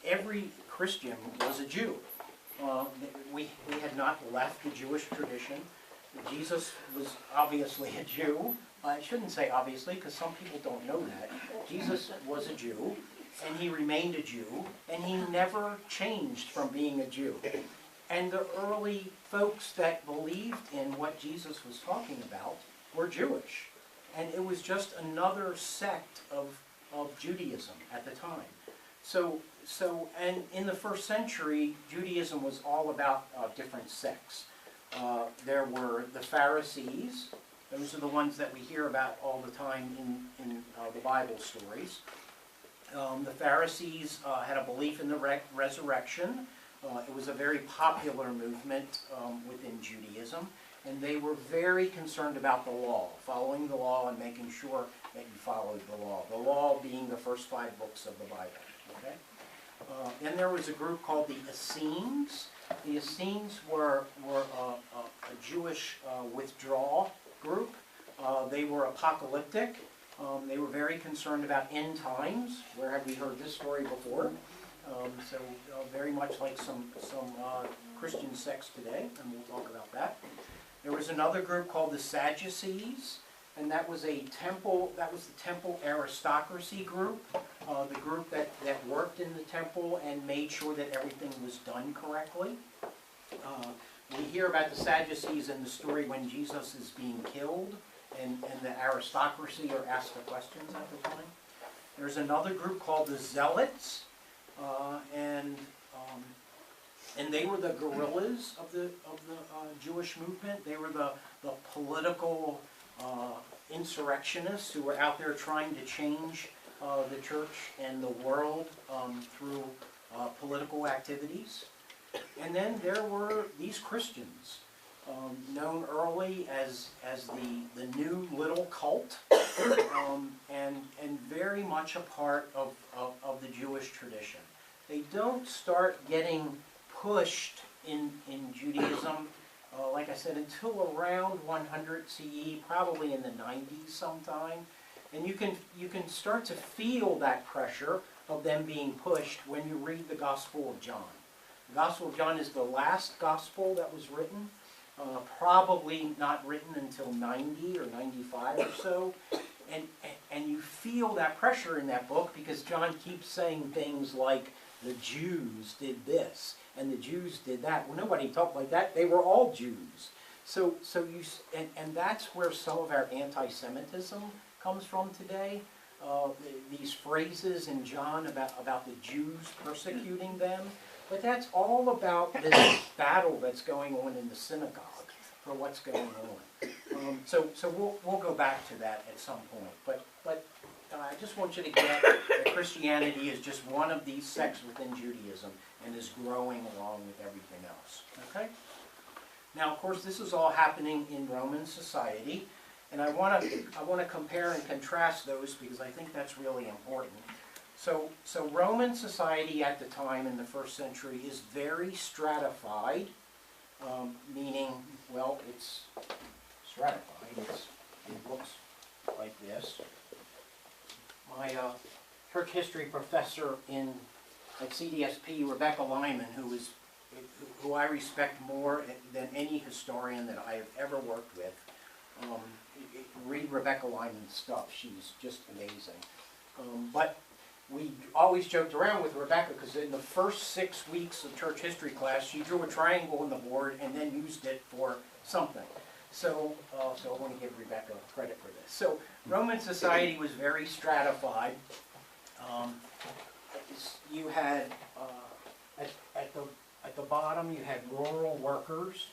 every Christian was a Jew. We had not left the Jewish tradition. Jesus was obviously a Jew. I shouldn't say obviously, because some people don't know that. Jesus was a Jew, and he remained a Jew, and he never changed from being a Jew. And the early folks that believed in what Jesus was talking about were Jewish. And it was just another sect of Judaism at the time. And in the first century, Judaism was all about different sects. There were the Pharisees. Those are the ones that we hear about all the time in the Bible stories. The Pharisees had a belief in the resurrection. It was a very popular movement within Judaism, and they were very concerned about the law, following the law and making sure that you followed the law. The law being the first 5 books of the Bible. Okay? Then there was a group called the Essenes. The Essenes were a Jewish withdrawal group. They were apocalyptic. They were very concerned about end times. Where have we heard this story before? Very much like some Christian sects today, and we'll talk about that. There was another group called the Sadducees, and that was the temple aristocracy group, the group that worked in the temple and made sure that everything was done correctly. We hear about the Sadducees in the story when Jesus is being killed, and the aristocracy are asked the questions at the time. There's another group called the Zealots, and they were the guerrillas of the Jewish movement. They were the political insurrectionists who were out there trying to change the church and the world through political activities. And then there were these Christians, known early as the new little cult, and very much a part of the Jewish tradition. They don't start getting pushed in Judaism, like I said, until around 100 CE, probably in the 90s sometime. And you can start to feel that pressure of them being pushed when you read the Gospel of John. The Gospel of John is the last gospel that was written, probably not written until 90 or 95 or so. And you feel that pressure in that book because John keeps saying things like, the Jews did this, and the Jews did that. Well, nobody talked like that. They were all Jews. And that's where some of our anti-Semitism comes from today. These phrases in John about the Jews persecuting them. But that's all about this battle that's going on in the synagogue for what's going on. So we'll go back to that at some point. But I just want you to get that Christianity is just one of these sects within Judaism and is growing along with everything else. Okay? Now, of course, this is all happening in Roman society, and I want to compare and contrast those because I think that's really important. So Roman society at the time in the first century is very stratified, meaning, well, it's stratified. It looks like this. My church history professor at CDSP, Rebecca Lyman, who I respect more than any historian that I have ever worked with. Read Rebecca Lyman's stuff. She's just amazing. But we always joked around with Rebecca because in the first 6 weeks of church history class, she drew a triangle on the board and then used it for something. So I want to give Rebecca credit for this. So Roman society was very stratified. You had at the bottom you had rural workers.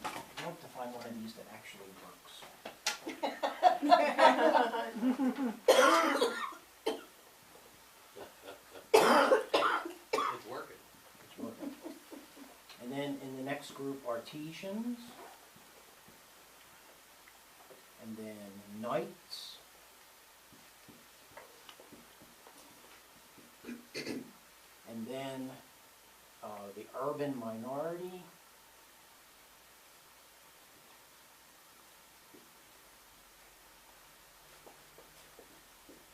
I hope to find one of these that actually works. It's working. It's working. And then in the next group, artisans. And then knights. And then the urban minority.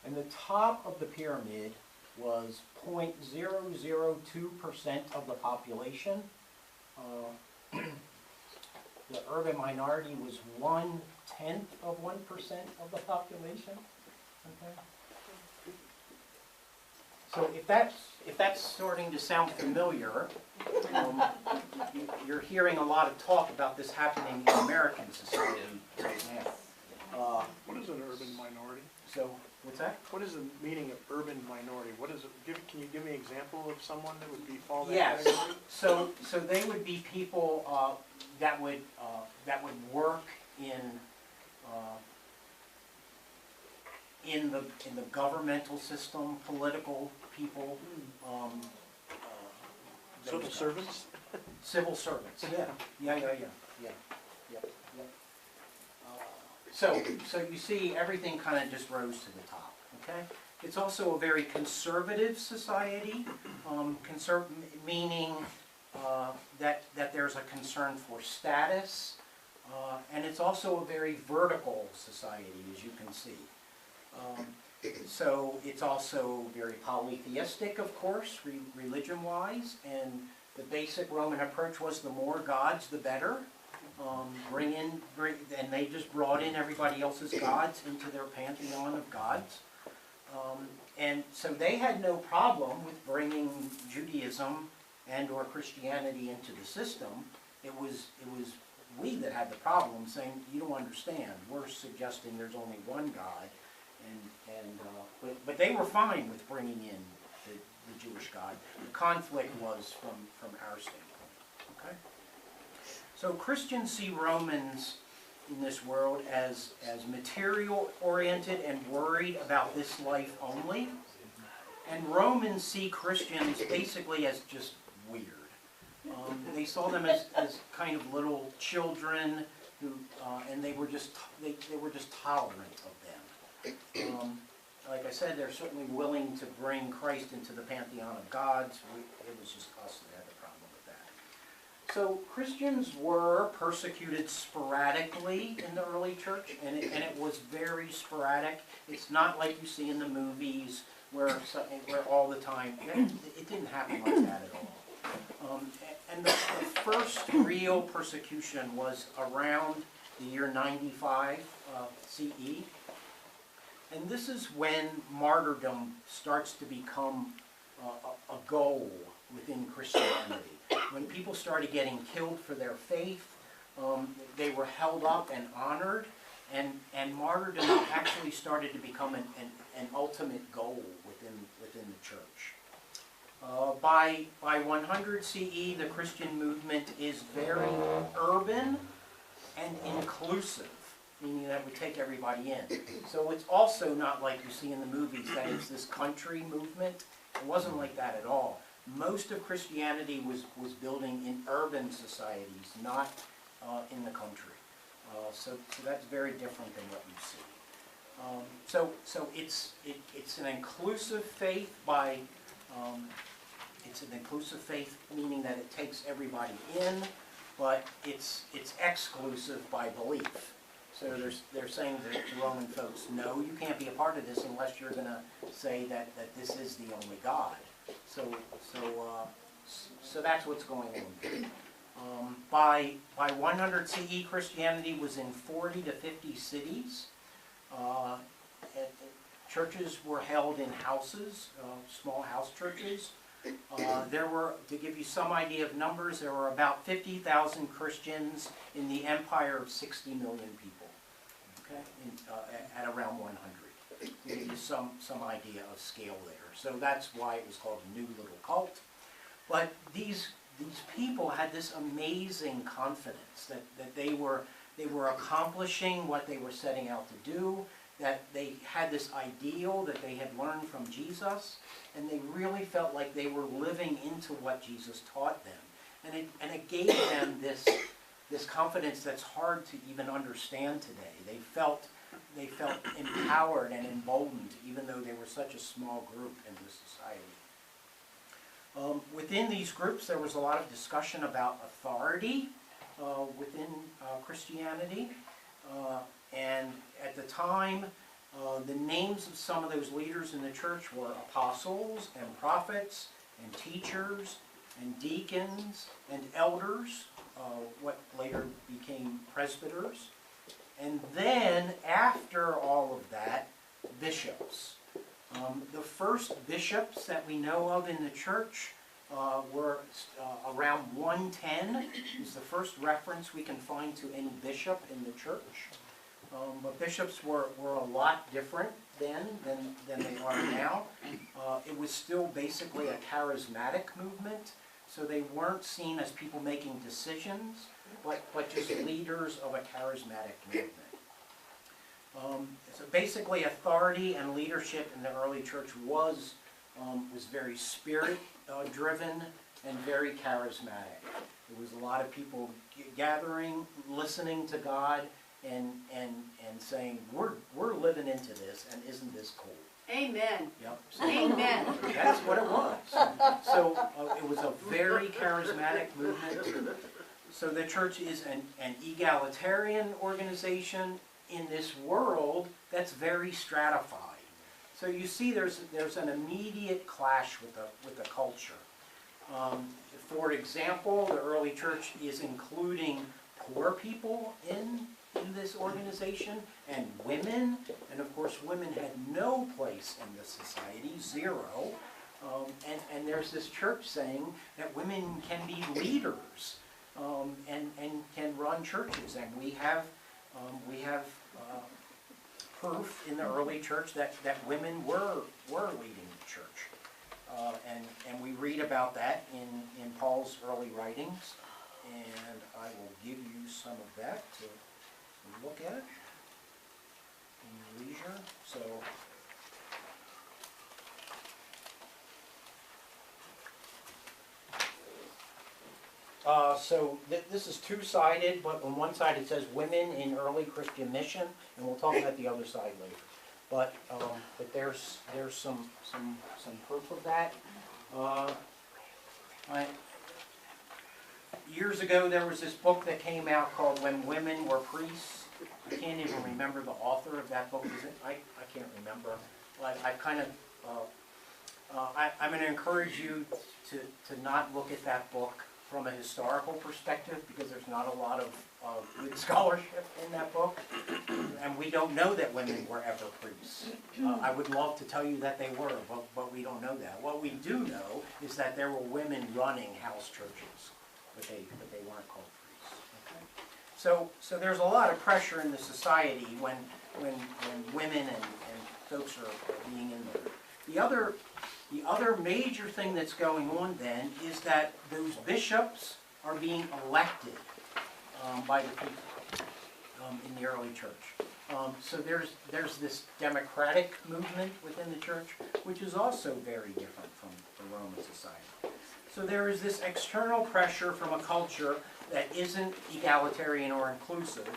And the top of the pyramid was 0.002% of the population. The urban minority was 1/10 of 1% of the population. Okay. So if that's starting to sound familiar, you're hearing a lot of talk about this happening in American society right now. What is an urban minority? So what's that? What is the meaning of urban minority? What is it? Can you give me an example of someone that would fall that Yes. category? So they would be people that would work in the governmental system, political people. Civil those servants? guys. Civil servants. Yeah. So you see, everything kind of just rose to the top. Okay. It's also a very conservative society, meaning that there's a concern for status, and it's also a very vertical society, as you can see. So it's also very polytheistic, of course, religion-wise, and the basic Roman approach was the more gods, the better. And they just brought in everybody else's gods into their pantheon of gods. And so they had no problem with bringing Judaism and or Christianity into the system. It was we that had the problem, saying, you don't understand. We're suggesting there's only one God. But they were fine with bringing in the Jewish God. The conflict was from our standpoint. Okay? So Christians see Romans in this world as material-oriented and worried about this life only. And Romans see Christians basically as just weird. They saw them as kind of little children who, and they were just tolerant of them. Like I said, they're certainly willing to bring Christ into the pantheon of gods. It was just us that had the problem with that. So Christians were persecuted sporadically in the early church, and it was very sporadic. It's not like you see in the movies where all the time. It didn't happen like that at all. And the first real persecution was around the year 95 CE. And this is when martyrdom starts to become a goal within Christianity. When people started getting killed for their faith, they were held up and honored, and martyrdom actually started to become an ultimate goal within the church. By 100 CE, the Christian movement is very urban and inclusive, meaning that we take everybody in. So it's also not like you see in the movies that it's this country movement. It wasn't like that at all. Most of Christianity was building in urban societies, not in the country. So that's very different than what you see. So it's an inclusive faith by it's an inclusive faith, meaning that it takes everybody in, but it's exclusive by belief. So they're saying to the Roman folks, no, you can't be a part of this unless you're going to say that this is the only God. So that's what's going on. By 100 CE, Christianity was in 40 to 50 cities. Churches were held in houses, small house churches. There were, to give you some idea of numbers, there were about 50,000 Christians in the empire of 60 million people, okay, at around 100. To give you some idea of scale there. So that's why it was called a new little cult. But these people had this amazing confidence that they were accomplishing what they were setting out to do, that they had this ideal that they had learned from Jesus, and they really felt like they were living into what Jesus taught them. And it gave them this confidence that's hard to even understand today. They felt empowered and emboldened, even though they were such a small group in the society. Within these groups, there was a lot of discussion about authority within Christianity. And at the time, The names of some of those leaders in the church were apostles and prophets and teachers and deacons and elders, what later became presbyters. And then, after all of that, bishops. The first bishops that we know of in the church were around 110. Is the first reference we can find to any bishop in the church. But bishops were a lot different then than they are now. It was still basically a charismatic movement, so they weren't seen as people making decisions, but just leaders of a charismatic movement. So basically, authority and leadership in the early church was very spirit-driven and very charismatic. There was a lot of people gathering, listening to God, and saying, we're living into this, and isn't this cool? Amen. Yep. So Amen. that's what it was. So it was a very charismatic movement. So the church is an egalitarian organization in this world that's very stratified. So you see there's an immediate clash with the culture. For example, the early church is including poor people in this organization, and women, and of course women had no place in the society, zero. And there's this church saying that women can be leaders and can run churches, and we have proof in the early church that women were leading the church, and we read about that in Paul's early writings, and I will give you some of that to look at in your leisure. So this is two-sided, but on one side it says women in early Christian mission, and we'll talk about the other side later. But there's some proof of that. Years ago there was this book that came out called When Women Were Priests. I can't even remember the author of that book. I can't remember. I'm going to encourage you to not look at that book from a historical perspective, because there's not a lot of good scholarship in that book, and we don't know that women were ever priests. I would love to tell you that they were, but we don't know that. What we do know is that there were women running house churches, but they weren't called priests. Okay? So there's a lot of pressure in the society when women and folks are being in there. The other major thing that's going on then is that those bishops are being elected by the people in the early church. So there's this democratic movement within the church, which is also very different from the Roman society. So there is this external pressure from a culture that isn't egalitarian or inclusive,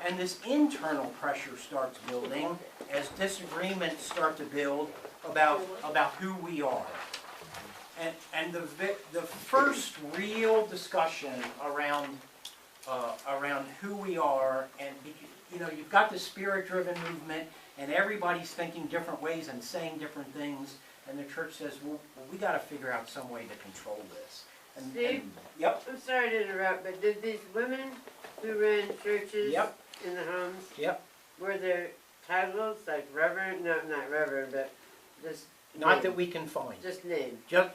and this internal pressure starts building as disagreements start to build about who we are. And the first real discussion around who we are, and you've got the spirit-driven movement, and everybody's thinking different ways and saying different things, and the church says, well we got to figure out some way to control this. Steve? Yep. I'm sorry to interrupt, but did these women who ran churches Yep. in the homes, Yep. were there titles like reverend? No, not reverend, but just Not name. that we can find. Just name. The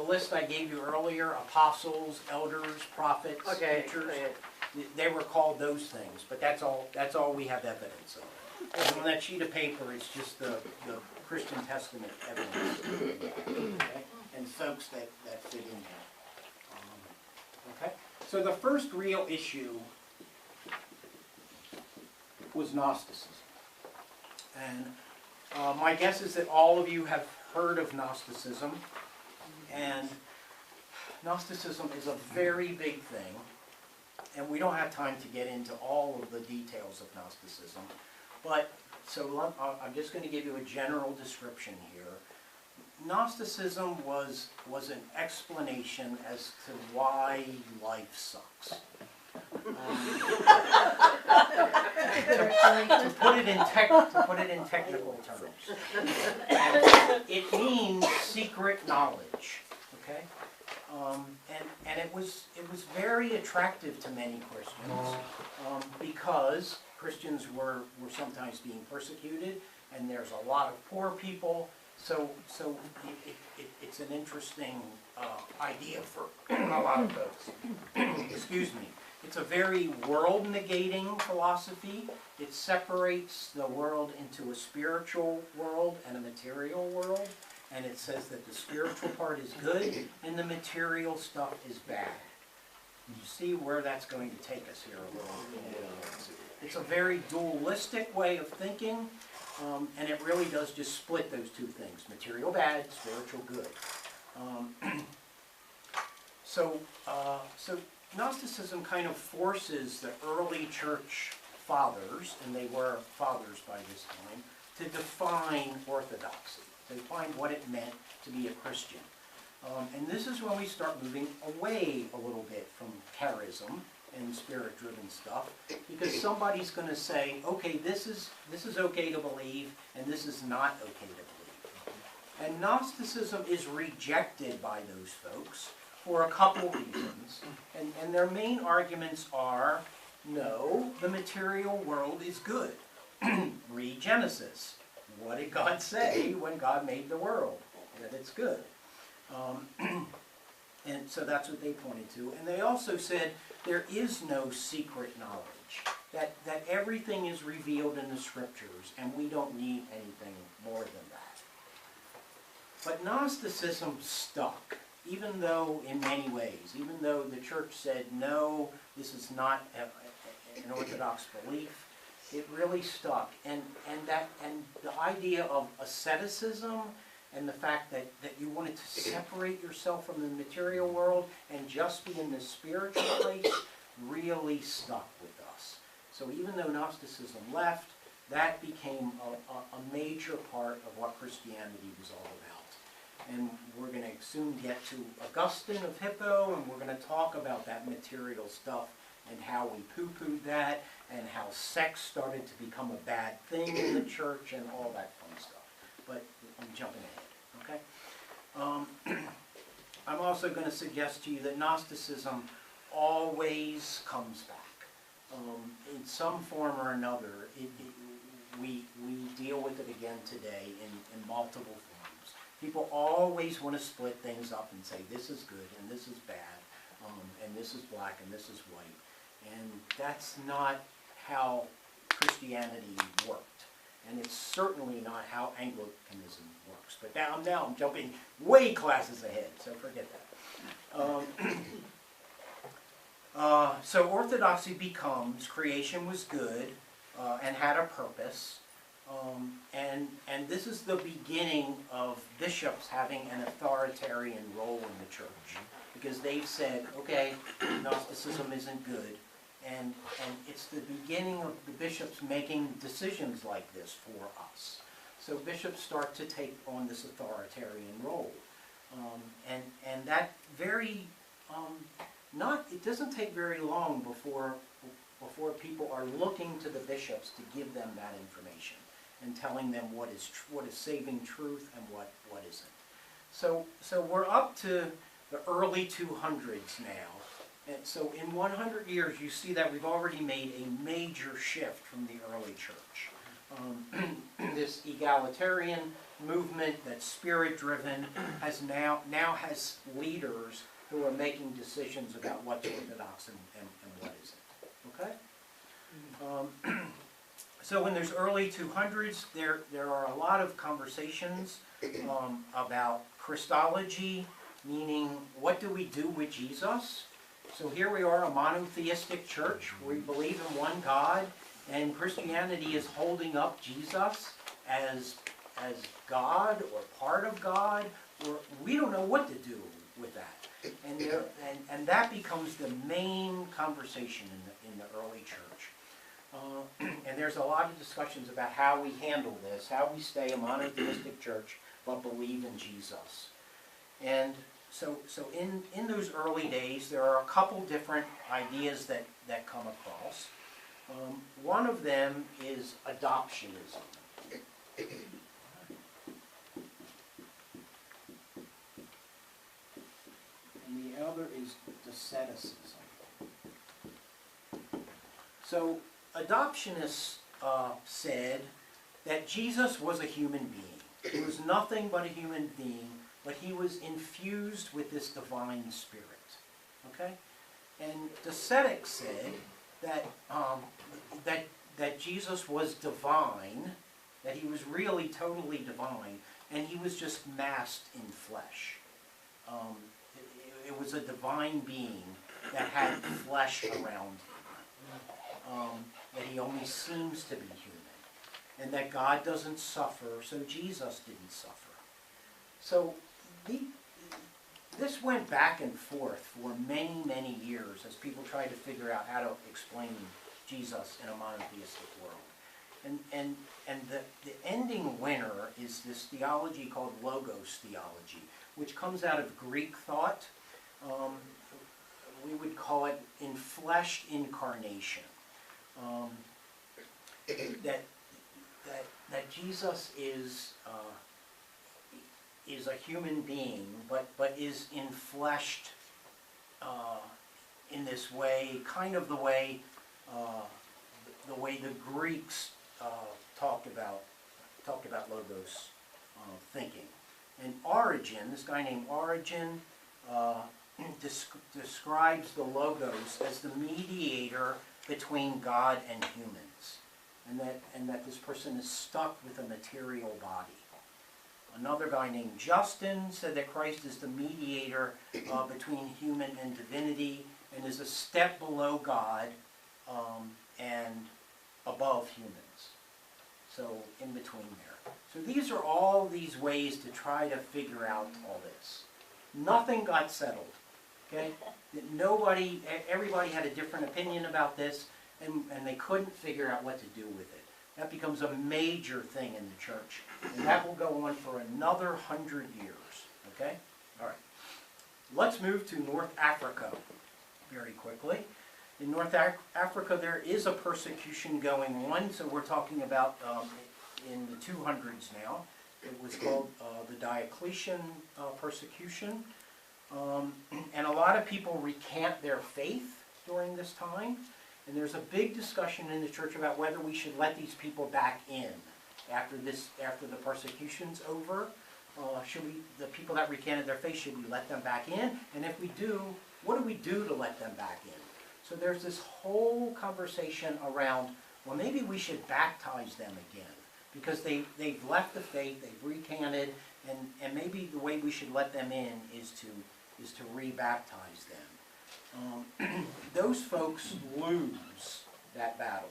list I gave you earlier, apostles, elders, prophets, Okay. teachers, Okay. they were called those things, but that's all we have evidence of. And on that sheet of paper, it's just the Christian Testament evidence. Okay? And folks that fit in there. Okay? So the first real issue was Gnosticism. And my guess is that all of you have heard of Gnosticism, and Gnosticism is a very big thing, and we don't have time to get into all of the details of Gnosticism, but so I'm just going to give you a general description here. Gnosticism was an explanation as to why life sucks. To put it in technical terms. It means secret knowledge, okay? And it was very attractive to many Christians because Christians were sometimes being persecuted, and there's a lot of poor people. So it's an interesting idea for a lot of folks. Excuse me. It's a very world-negating philosophy. It separates the world into a spiritual world and a material world. And it says that the spiritual part is good and the material stuff is bad. You see where that's going to take us here a little bit. It's a very dualistic way of thinking, and it really does just split those two things: material bad, spiritual good. So Gnosticism kind of forces the early church fathers, and they were fathers by this time, to define orthodoxy, to define what it meant to be a Christian. And this is when we start moving away a little bit from charism and spirit-driven stuff, because somebody's going to say, okay, this is okay to believe, and this is not okay to believe. And Gnosticism is rejected by those folks for a couple reasons. And their main arguments are, no, the material world is good. Read Genesis. What did God say when God made the world? That it's good. And so that's what they pointed to. And they also said there is no secret knowledge. That everything is revealed in the scriptures, and we don't need anything more than that. But Gnosticism stuck, even though in many ways, even though the church said, no, this is not an orthodox belief, it really stuck. And the idea of asceticism and the fact that you wanted to separate yourself from the material world and just be in the spiritual place really stuck with us. So even though Gnosticism left, that became a major part of what Christianity was all about. And we're going to soon get to Augustine of Hippo, and we're going to talk about that material stuff and how we poo-pooed that, and how sex started to become a bad thing in the church, and all that fun stuff. But I'm jumping ahead, okay? I'm also going to suggest to you that Gnosticism always comes back. In some form or another, we deal with it again today in multiple forms. People always want to split things up and say this is good and this is bad, and this is black and this is white. And that's not how Christianity worked. And it's certainly not how Anglicanism works. But now I'm jumping way classes ahead, so forget that. So orthodoxy becomes creation was good and had a purpose. And this is the beginning of bishops having an authoritarian role in the church. Because they've said, okay, Gnosticism isn't good. And it's the beginning of the bishops making decisions like this for us. So bishops start to take on this authoritarian role. And that very, it doesn't take very long before people are looking to the bishops to give them that information and telling them what is saving truth and what isn't. So we're up to the early 200s now. And so in 100 years, you see that we've already made a major shift from the early church. This egalitarian movement that's spirit-driven has now has leaders who are making decisions about what's orthodox and what isn't. Okay? So in those early 200s, there are a lot of conversations about Christology, meaning what do we do with Jesus? So here we are, a monotheistic church. We believe in one God, and Christianity is holding up Jesus as God or part of God, or we don't know what to do with that. And that becomes the main conversation in the early church. And there's a lot of discussions about how we handle this, how we stay a monotheistic church but believe in Jesus. And So in those early days, there are a couple different ideas that come across. One of them is adoptionism. And the other is asceticism. So adoptionists said that Jesus was a human being. He was nothing but a human being, but he was infused with this divine spirit. Okay? And ascetics said that, that Jesus was divine, that he was really totally divine, and he was just masked in flesh. It was a divine being that had flesh around him, that he only seems to be human, and that God doesn't suffer, so Jesus didn't suffer. So this went back and forth for many, many years as people tried to figure out how to explain Jesus in a monotheistic world. And the ending winner is this theology called Logos theology, which comes out of Greek thought. We would call it enfleshed incarnation. That Jesus is a human being, but is enfleshed in this way, kind of the way the Greeks talked about Logos thinking. And Origen, this guy named Origen, describes the Logos as the mediator between God and humans, and that this person is stuck with a material body. Another guy named Justin said that Christ is the mediator between human and divinity, and is a step below God and above humans. So in between there. So these are all these ways to try to figure out all this. Nothing got settled. Okay? Everybody had a different opinion about this, and they couldn't figure out what to do with it. That becomes a major thing in the church, and that will go on for another 100 years. Okay? All right. Let's move to North Africa very quickly. In North Africa, there is a persecution going on, so we're talking about in the 200s now. It was called the Diocletian persecution. And a lot of people recant their faith during this time. And there's a big discussion in the church about whether we should let these people back in after the persecution's over. The people that recanted their faith, should we let them back in? And if we do, what do we do to let them back in? So there's this whole conversation around, well, maybe we should baptize them again, because they've left the faith, they've recanted, and maybe the way we should let them in is to re-baptize them. Those folks lose that battle.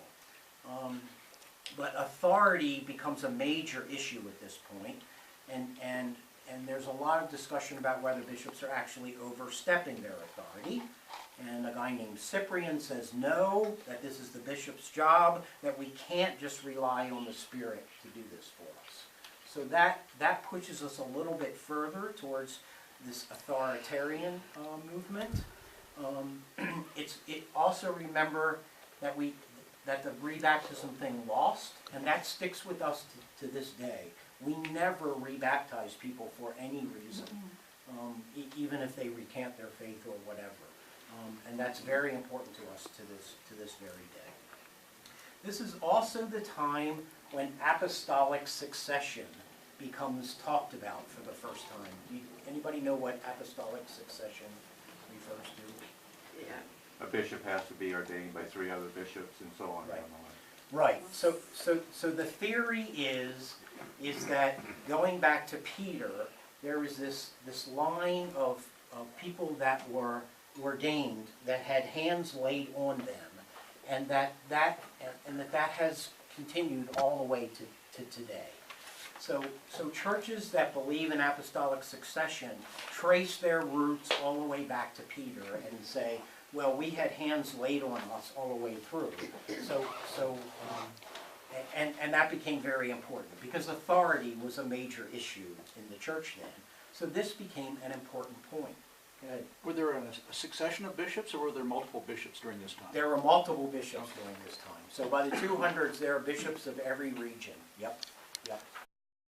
But authority becomes a major issue at this point, and there's a lot of discussion about whether bishops are actually overstepping their authority. And a guy named Cyprian says no, that this is the bishop's job, that we can't just rely on the Spirit to do this for us. So that pushes us a little bit further towards this authoritarian movement. It also, remember that the rebaptism thing lost, and that sticks with us to this day. We never rebaptize people for any reason, even if they recant their faith or whatever. And that's very important to us to this very day. This is also the time when apostolic succession becomes talked about for the first time. Anybody know what apostolic succession refers to? Yeah. A bishop has to be ordained by 3 other bishops and so on. Right. Down the line. Right. So the theory is that going back to Peter, there is this line of people that were ordained that had hands laid on them, and that has continued all the way to today. So churches that believe in apostolic succession trace their roots all the way back to Peter and say, well, we had hands laid on us all the way through. And that became very important because authority was a major issue in the church then. So this became an important point. Were there a succession of bishops, or were there multiple bishops during this time? There were multiple bishops during this time. So by the 200s, there are bishops of every region. Yep, yep.